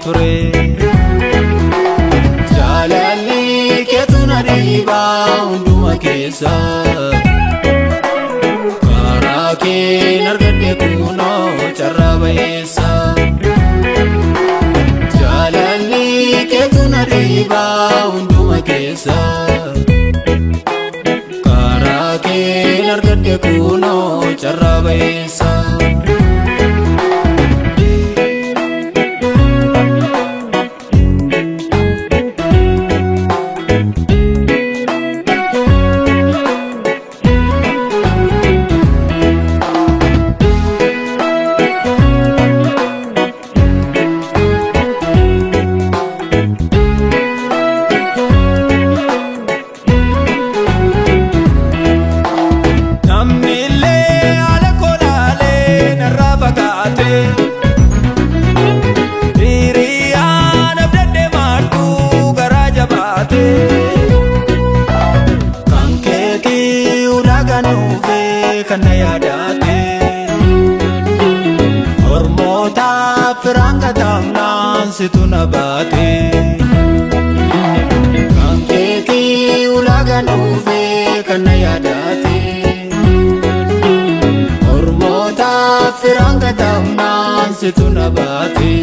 ture jaalalli keetu na dhiiba hunduma keessa karaa kee argadhe kunoo carraa ba'eessa jaalalli keetu na dhiiba hunduma keessa karaa kee argadhe kunoo carraa ba'eessa kana yaadate ormoota firanga tamnaan situ na baate kan keeti ulaga nuufe kana yaadate ormoota firanga tamnaan situ na baate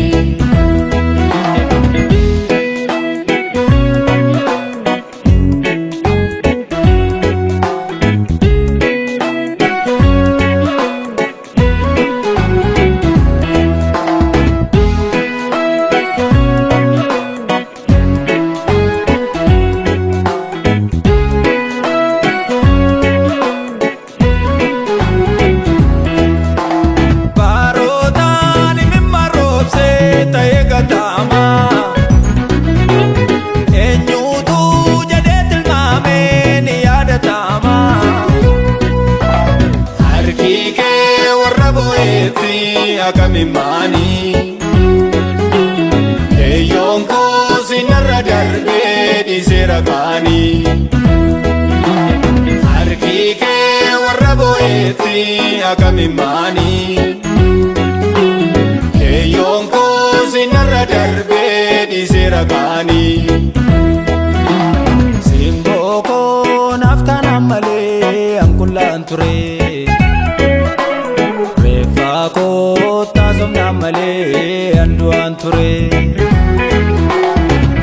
akamimani eyonko sinarra darbe disera gani harkike warra boeti akamimani eyonko sinarra darbe disera gani simboko naftana male ankulan ture refako tasomna male anduan ture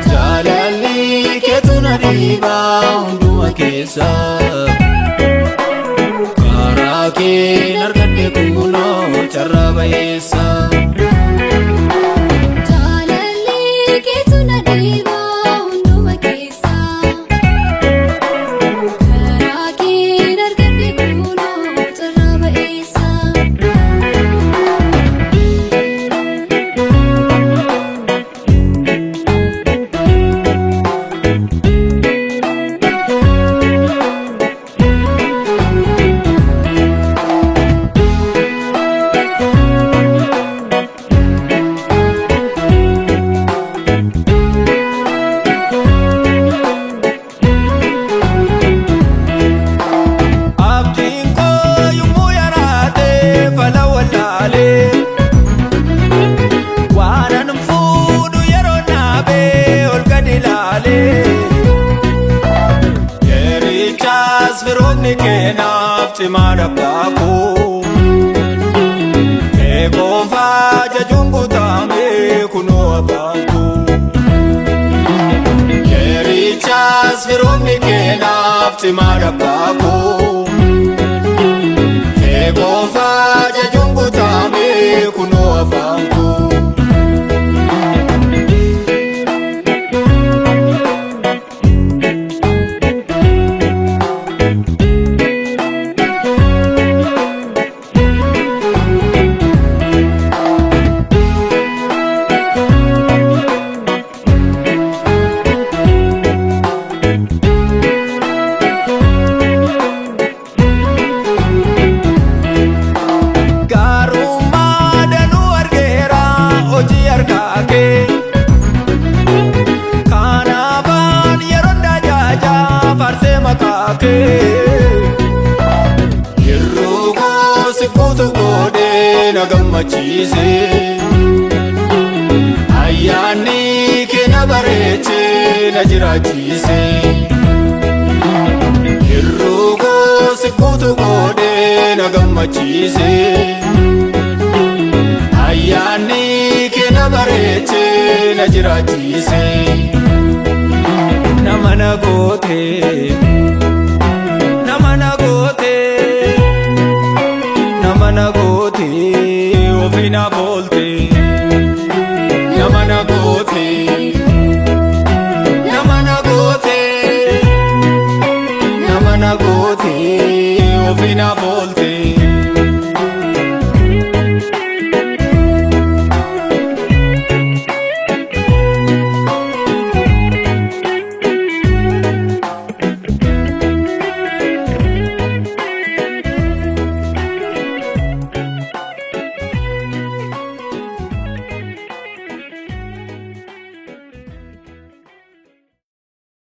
jaalalli keetu na dhiiba hunduma keessa karaa kee argadhe kunoo carraa ba'eessa jaalalli keetu na dhiiba hunduma keessa karaa kee argadhe kunoo carraa ba'eessa Firomni keenaaf cimaadha baako eegoofa jajuun guutame kunoo afaanku yerichaas firomni keenaaf cimaadha baako eegoofa jajuun guutame kunoo afaanku na gammachiise ayyaana na jiraachise. Hirruu koo sikkuutu godhee na gammachiise. Ayyaanni kee na bareeche na jiraachise. Nama na goote, nama na goote, nama na goote, ofii naaf oolte. Nama na goote, nama na goote, nama na goote, ofii naaf oolte.